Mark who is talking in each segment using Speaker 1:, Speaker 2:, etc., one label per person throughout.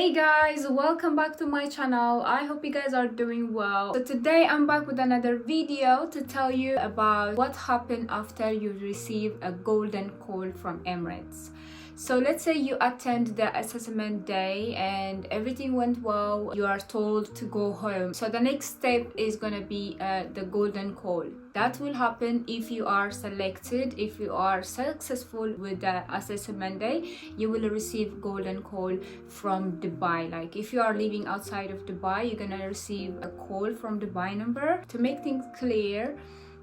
Speaker 1: Hey guys, welcome back to my channel. I hope you guys are doing well. So today I'm back with another video to tell you about what happened after you receive a golden call from Emirates. So let's say you attend the assessment day and everything went well, you are told to go home. So the next step is gonna be the golden call. That will happen if you are selected. If you are successful with the assessment day, you will receive golden call from Dubai. Like if you are living outside of Dubai, you're gonna receive a call from Dubai number. To make things clear,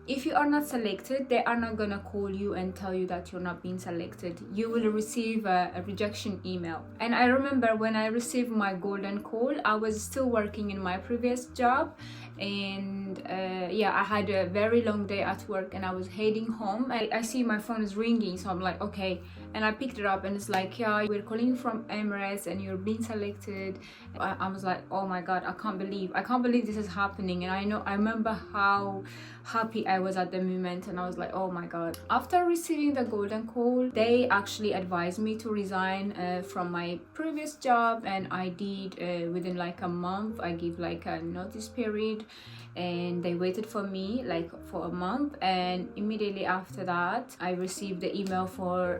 Speaker 1: if you are not selected, they are not gonna call you and tell you that you're not being selected. You will receive a rejection email. And I remember when I received my golden call, I was still working in my previous job, and I had a very long day at work and I was heading home. I see my phone is ringing, so I'm like, okay, and I picked it up and it's like, yeah, we're calling you from Emirates and you're being selected. I was like, oh my god, I can't believe this is happening. And I remember how happy I was at the moment, and I was like, oh my god. After receiving the golden call, they actually advised me to resign from my previous job, and I did within like a month. I give like a notice period, and they waited for me like for a month, and immediately after that I received the email for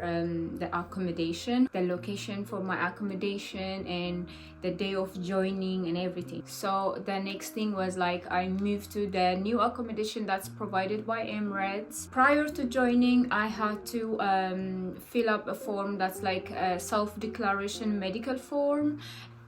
Speaker 1: the accommodation, the location for my accommodation, and the day of joining and everything. So the next thing was like I moved to the new accommodation that's provided by Emirates. Prior to joining, I had to fill up a form that's like a self-declaration medical form.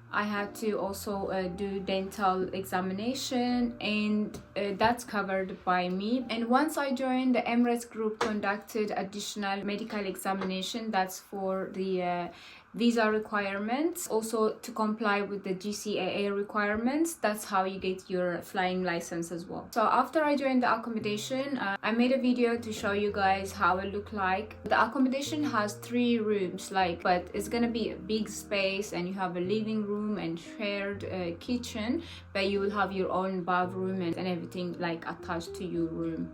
Speaker 1: I had to also do dental examination, and that's covered by me. And once I joined, the Emirates group conducted additional medical examination that's for the visa requirements, also to comply with the GCAA requirements. That's how you get your flying license as well. So after I joined the accommodation, I made a video to show you guys how it looked like. The accommodation has 3 rooms, but it's gonna be a big space, and you have a living room and shared kitchen, but you will have your own bathroom and everything like attached to your room.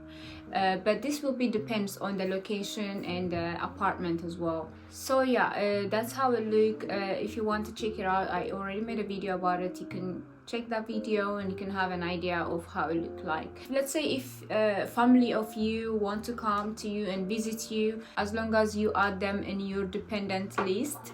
Speaker 1: But this will be depends on the location and the apartment as well. So yeah, that's how it look. If you want to check it out, I already made a video about it. You can check that video and you can have an idea of how it look like. Let's say if a family of you want to come to you and visit you, as long as you add them in your dependent list,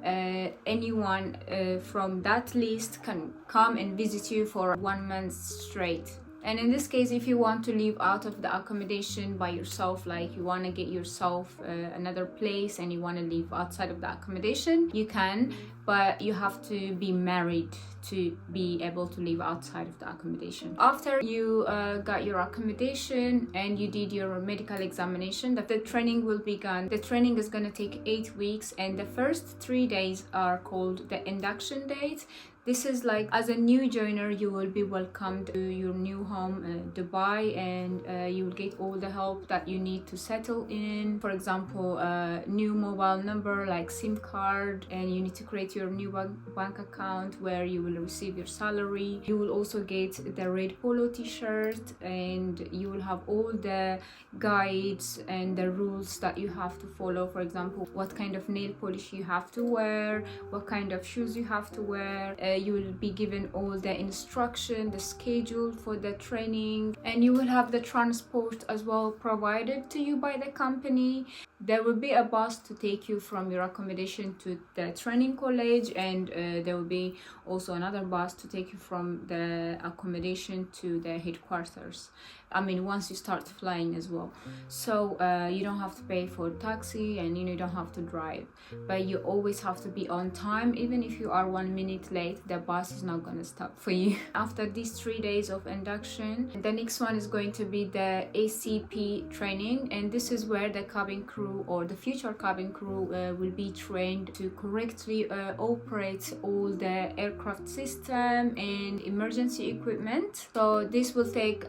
Speaker 1: anyone from that list can come and visit you for 1 month straight. And in this case, if you want to live out of the accommodation by yourself, like you want to get yourself another place and you want to live outside of the accommodation, you can, but you have to be married to be able to live outside of the accommodation. After you got your accommodation and you did your medical examination, that the training will begin. The training is going to take 8 weeks, and the first 3 days are called the induction days. This is like, as a new joiner, you will be welcomed to your new home, Dubai, and you will get all the help that you need to settle in. For example, a new mobile number like SIM card, and you need to create your new bank account where you will receive your salary. You will also get the red polo t-shirt, and you will have all the guides and the rules that you have to follow. For example, what kind of nail polish you have to wear, what kind of shoes you have to wear. You will be given all the instruction, the schedule for the training, and you will have the transport as well provided to you by the company. There will be a bus to take you from your accommodation to the training college, and there will be also another bus to take you from the accommodation to the headquarters. I mean, once you start flying as well. So you don't have to pay for taxi, and you don't have to drive, but you always have to be on time. Even if you are 1 minute late, the bus is not gonna stop for you. After these 3 days of induction, the next one is going to be the ACP training, and this is where the cabin crew or the future cabin crew will be trained to correctly operate all the aircraft system and emergency equipment. So this will take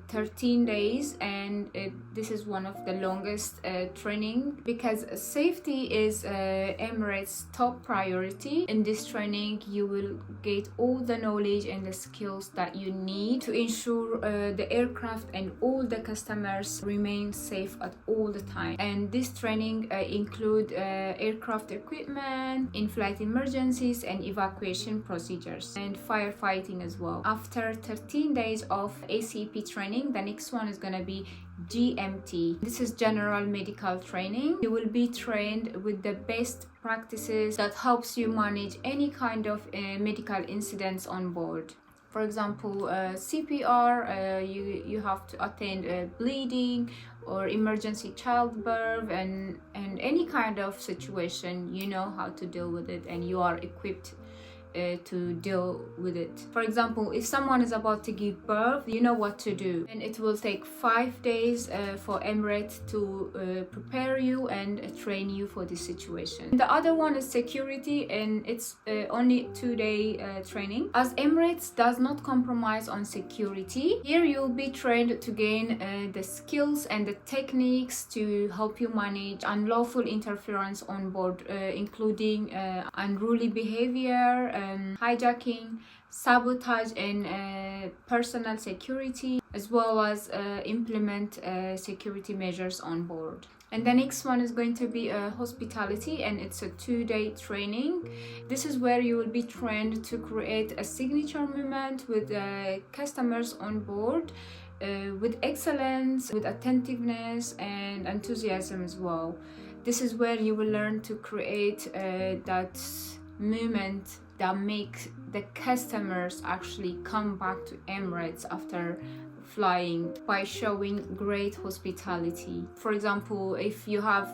Speaker 1: 13 days, and this is one of the longest training, because safety is Emirates' top priority. In this training, you will get all the knowledge and the skills that you need to ensure the aircraft and all the customers remain safe at all the time. And this this training include aircraft equipment, in-flight emergencies and evacuation procedures, and firefighting as well. After 13 days of ACP training, the next one is gonna be GMT. This is general medical training. You will be trained with the best practices that helps you manage any kind of medical incidents on board. For example, CPR, you have to attend bleeding or emergency childbirth, and any kind of situation, you know how to deal with it and you are equipped to deal with it. For example, if someone is about to give birth, you know what to do, and it will take 5 days for Emirates to prepare you and train you for this situation. The other one is security, and it's only 2-day training. As Emirates does not compromise on security, here you'll be trained to gain the skills and the techniques to help you manage unlawful interference on board, including unruly behavior, hijacking, sabotage, and personal security, as well as implement security measures on board. And the next one is going to be hospitality, and it's a 2-day training. This is where you will be trained to create a signature moment with customers on board, with excellence, with attentiveness and enthusiasm as well. This is where you will learn to create that moment that makes the customers actually come back to Emirates after flying, by showing great hospitality. For example, if you have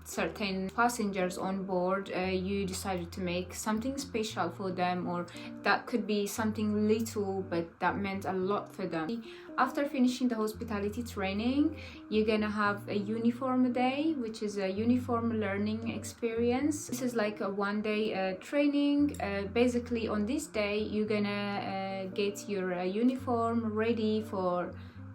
Speaker 1: certain passengers on board, you decided to make something special for them, or that could be something little but that meant a lot for them. After finishing the hospitality training, you're gonna have a uniform day, which is a uniform learning experience. This is like a 1-day training. Basically on this day you're gonna get your uniform ready for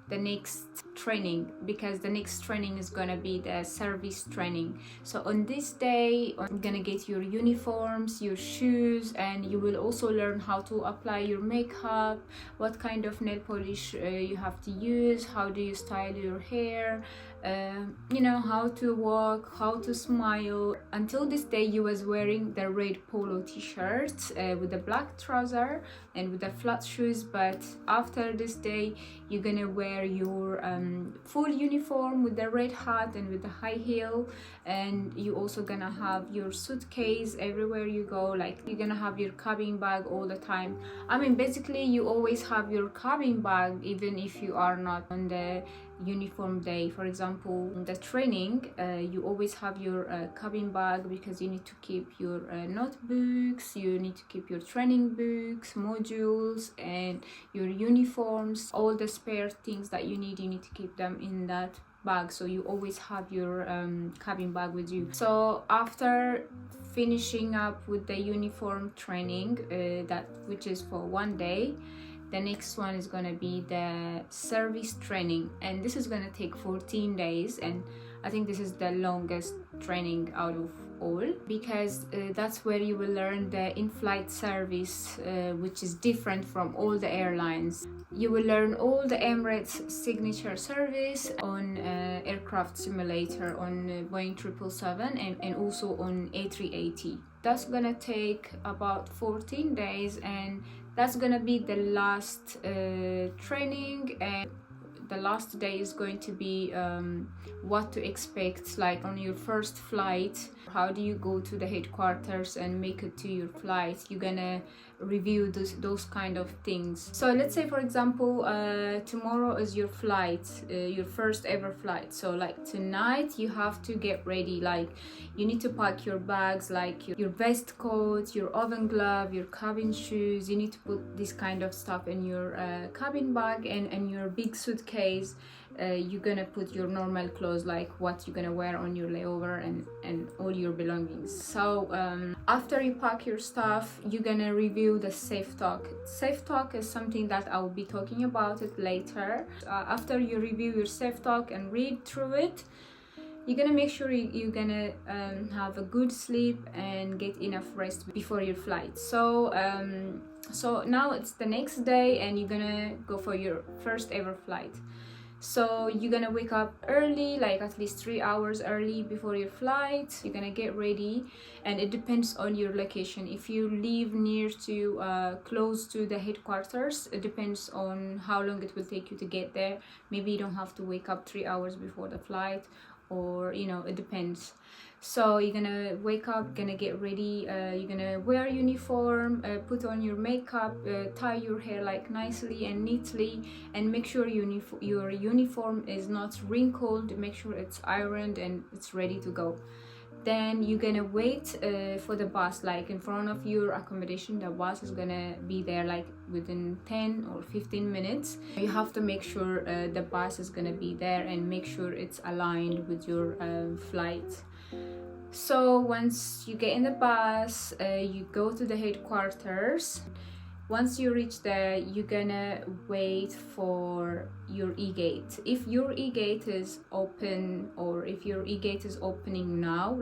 Speaker 1: the next training, because the next training is gonna be the service training. So on this day you're gonna get your uniforms, your shoes, and you will also learn how to apply your makeup, what kind of nail polish you have to use, how do you style your hair, you know, how to walk, how to smile. Until this day you was wearing the red polo t-shirt with the black trouser and with the flat shoes, but after this day you're gonna wear your full uniform with the red hat and with the high heel, and you also gonna have your suitcase everywhere you go. Like, you're gonna have your cabin bag all the time. I mean, basically you always have your cabin bag even if you are not on the uniform day. For example, in the training you always have your cabin bag, because you need to keep your notebooks, you need to keep your training books, modules, and your uniforms, all the spare things that you need to keep them in that bag. So you always have your cabin bag with you. So after finishing up with the uniform training, which is for 1 day, the next one is gonna be the service training, and this is gonna take 14 days, and I think this is the longest training out of all, because that's where you will learn the in-flight service, which is different from all the airlines. You will learn all the Emirates signature service on aircraft simulator, on Boeing 777 and also on A380. That's gonna take about 14 days, and that's gonna be the last training, and the last day is going to be what to expect, like on your first flight. How do you go to the headquarters and make it to your flight? You're gonna review those kind of things. So let's say, for example, tomorrow is your flight, your first ever flight. So like tonight you have to get ready. Like, you need to pack your bags, like your vest coat, your oven glove, your cabin shoes. You need to put this kind of stuff in your cabin bag, and your big suitcase you're gonna put your normal clothes, like what you're gonna wear on your layover, and all your belongings. So after you pack your stuff, you're gonna review the safe talk. Safe talk is something that I will be talking about it later. After you review your safe talk and read through it, you're gonna make sure you're gonna have a good sleep and get enough rest before your flight. So now it's the next day, and you're gonna go for your first ever flight. So you're gonna wake up early, like at least 3 hours early before your flight. You're gonna get ready, and it depends on your location. If you live near to close to the headquarters, it depends on how long it will take you to get there. Maybe you don't have to wake up 3 hours before the flight, or it depends. So you're gonna wake up, gonna get ready, you're gonna wear uniform, put on your makeup, tie your hair like nicely and neatly, and make sure your uniform is not wrinkled, make sure it's ironed and it's ready to go. Then you're gonna wait for the bus, like in front of your accommodation. The bus is gonna be there like within 10 or 15 minutes. You have to make sure the bus is gonna be there and make sure it's aligned with your flight. So once you get in the bus, you go to the headquarters. Once you reach there, you're gonna wait for your e-gate. If your e-gate is open, or if your e-gate is opening now,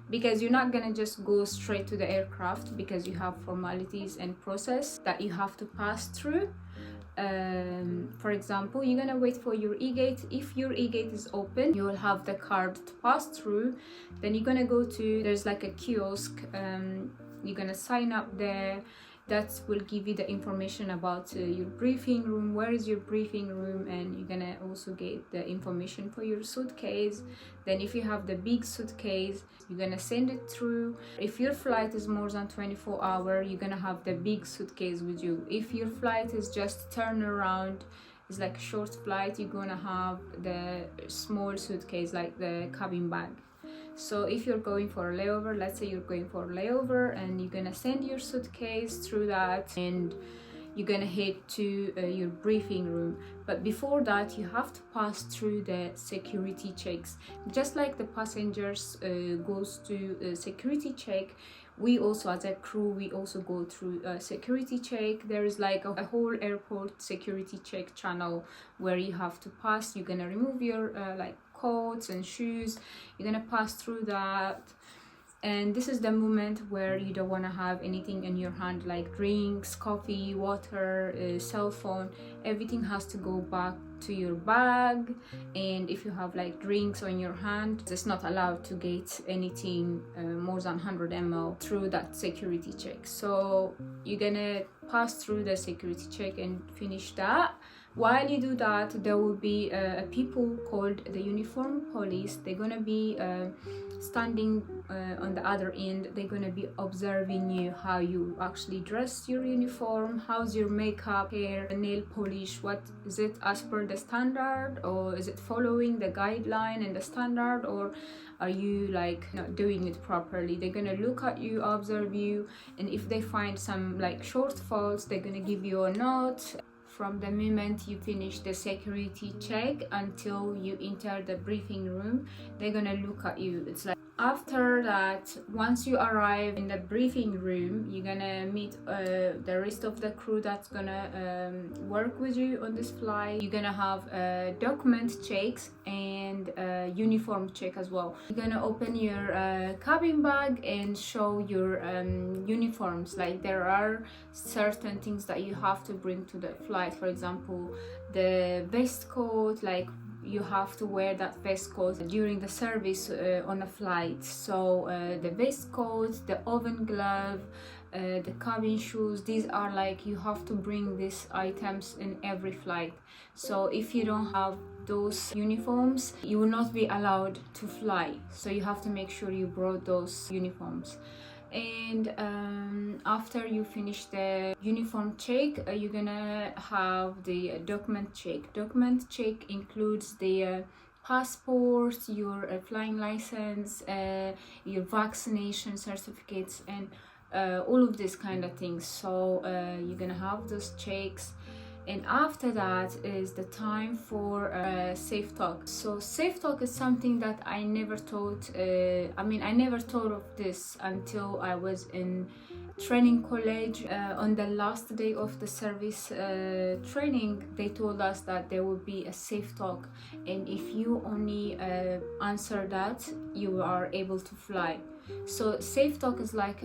Speaker 1: because you're not gonna just go straight to the aircraft, because you have formalities and process that you have to pass through. For example, you're gonna wait for your e-gate. If your e-gate is open, you will have the card to pass through. Then you're gonna go to, there's like a kiosk, you're gonna sign up there. That will give you the information about your briefing room, where is your briefing room, and you're gonna also get the information for your suitcase. Then if you have the big suitcase, you're gonna send it through. If your flight is more than 24 hours, you're gonna have the big suitcase with you. If your flight is just turn around, it's like a short flight, you're gonna have the small suitcase, like the cabin bag. So if you're going for a layover, let's say you're going for a layover and you're gonna send your suitcase through that, and you're gonna head to your briefing room. But before that, you have to pass through the security checks. Just like the passengers goes to security check, we also, as a crew, we also go through a security check. There is like a whole airport security check channel where you have to pass. You're gonna remove your coats and shoes, you're gonna pass through that. And this is the moment where you don't want to have anything in your hand, like drinks, coffee, water, cell phone. Everything has to go back to your bag. And if you have like drinks on your hand, it's not allowed to get anything more than 100 ml through that security check. So you're gonna pass through the security check and finish that. While you do that, there will be people called the uniform police. They're gonna be standing on the other end. They're gonna be observing you, how you actually dress your uniform, how's your makeup, hair, nail polish, what is it as per the standard, or is it following the guideline and the standard, or are you like not doing it properly? They're gonna look at you, observe you, and if they find some like shortfalls, they're gonna give you a note. From the moment you finish the security check until you enter the briefing room, they're gonna look at you. It's like after that, once you arrive in the briefing room, you're gonna meet the rest of the crew that's gonna work with you on this flight. You're gonna have document checks and uniform check as well. You're gonna open your cabin bag and show your uniforms. Like there are certain things that you have to bring to the flight. For example, the vest coat, like you have to wear that vest coat during the service on a flight. So the vest coat, the oven glove, the cabin shoes, these are like, you have to bring these items in every flight. So if you don't have those uniforms, you will not be allowed to fly. So you have to make sure you brought those uniforms. And after you finish the uniform check, you're gonna have the document check. Document check includes the passport, your flying license, your vaccination certificates, and all of these kind of things. So you're gonna have those checks. And after that is the time for safe talk. So safe talk is something that I never thought, I never thought of this until I was in training college. On the last day of the service training, they told us that there will be a safe talk, and if you only answer that, you are able to fly. So safe talk is like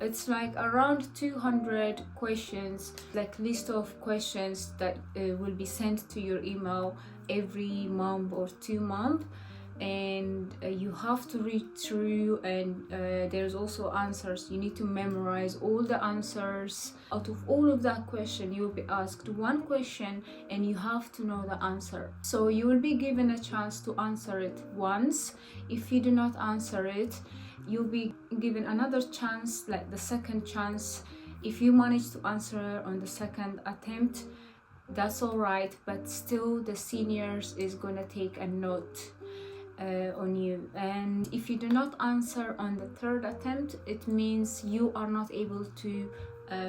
Speaker 1: it's like around 200 questions, like list of questions that will be sent to your email, every month or 2 months, and you have to read through, and there's also answers. You need to memorize all the answers. Out of all of that question, you will be asked one question and you have to know the answer. So you will be given a chance to answer it once. If you do not answer it, you'll be given another chance, like the second chance. If you manage to answer on the second attempt, that's all right, but still the seniors is gonna take a note on you. And if you do not answer on the third attempt, it means you are not able to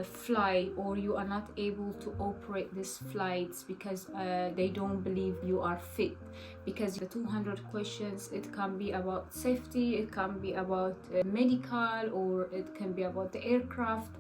Speaker 1: fly, or you are not able to operate these flights, because they don't believe you are fit. Because the 200 questions, it can be about safety, it can be about medical, or it can be about the aircraft,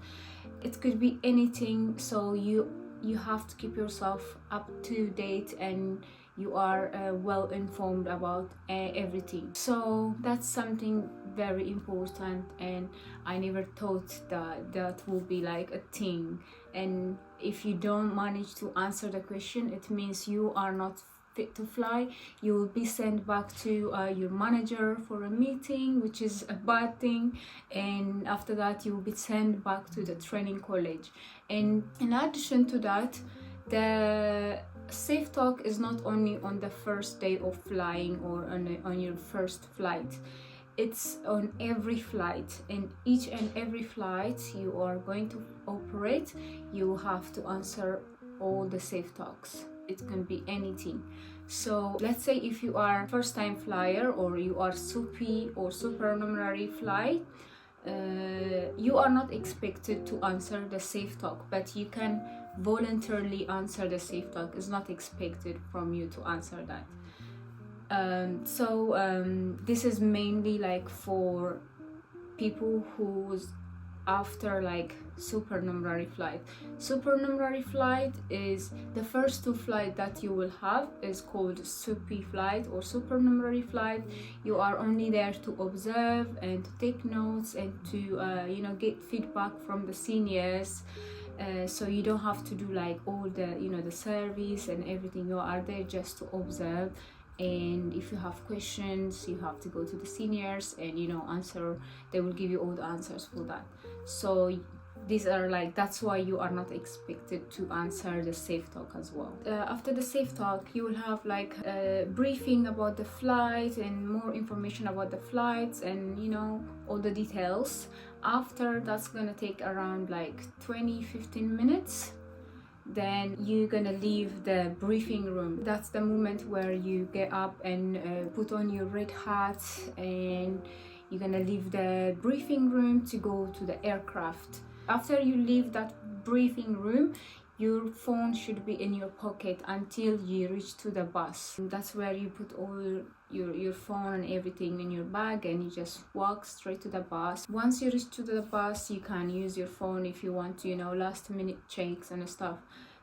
Speaker 1: it could be anything. So you have to keep yourself up to date, and you are well informed about everything. So that's something very important, and I never thought that would be like a thing. And if you don't manage to answer the question, it means you are not fit to fly. You will be sent back to your manager for a meeting, which is a bad thing, and after that you will be sent back to the training college. And in addition to that, the safe talk is not only on the first day of flying or on your first flight. It's on every flight. In each and every flight you are going to operate, you have to answer all the safe talks. It can be anything. So let's say if you are first time flyer, or you are SUPI or supernumerary flight, you are not expected to answer the safe talk, but you can voluntarily answer the safe talk. It's not expected from you to answer that. This is mainly like for people who's after like supernumerary flight. Supernumerary flight is the first two flight that you will have is called SUPI flight or supernumerary flight. You are only there to observe and to take notes and to get feedback from the seniors. So you don't have to do like all the the service and everything. You are there just to observe, and if you have questions, you have to go to the seniors and answer. They will give you all the answers for that. So these are like, that's why you are not expected to answer the safe talk as well. After the safe talk, you will have like a briefing about the flight and more information about the flights and all the details. After, that's gonna take around like 20-15 minutes. Then you're gonna leave the briefing room. That's the moment where you get up and put on your red hat, and you're gonna leave the briefing room to go to the aircraft. After you leave that briefing room, your phone should be in your pocket until you reach to the bus. And that's where you put all your phone and everything in your bag, and you just walk straight to the bus. Once you reach to the bus, you can use your phone if you want to last minute checks and stuff,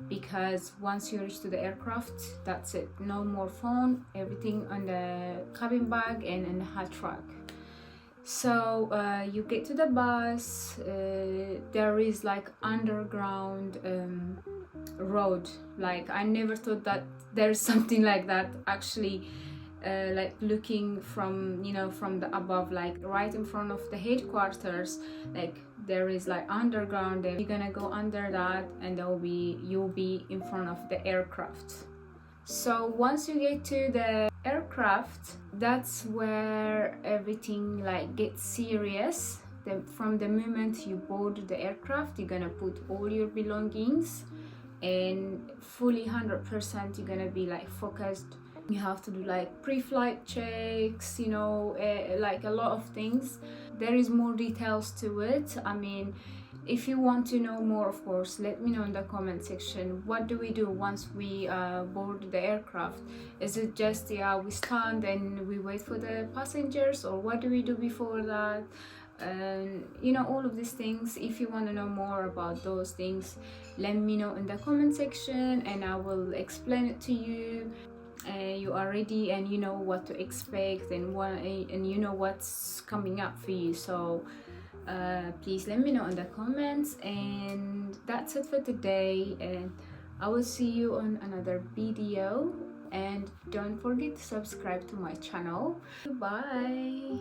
Speaker 1: because once you reach to the aircraft, that's it. No more phone, everything on the cabin bag and in the hat rack. So you get to the bus. There is like underground road. Like, I never thought that there's something like that actually. Like looking from from the above, like right in front of the headquarters, like there is like underground, and you're gonna go under that, and you'll be in front of the aircraft. So once you get to the aircraft, that's where everything like gets serious. From the moment you board the aircraft, you're gonna put all your belongings, and fully 100% you're gonna be like focused. You have to do like pre-flight checks, like a lot of things. There is more details to it. I mean, if you want to know more, of course, let me know in the comment section. What do we do once we board the aircraft? Is it just we stand and we wait for the passengers, or what do we do before that? All of these things. If you want to know more about those things, let me know in the comment section, and I will explain it to you. You are ready, and you know what to expect, and you know what's coming up for you. So please let me know in the comments. And that's it for today, and I will see you on another video. and don't forget to subscribe to my channel. Bye.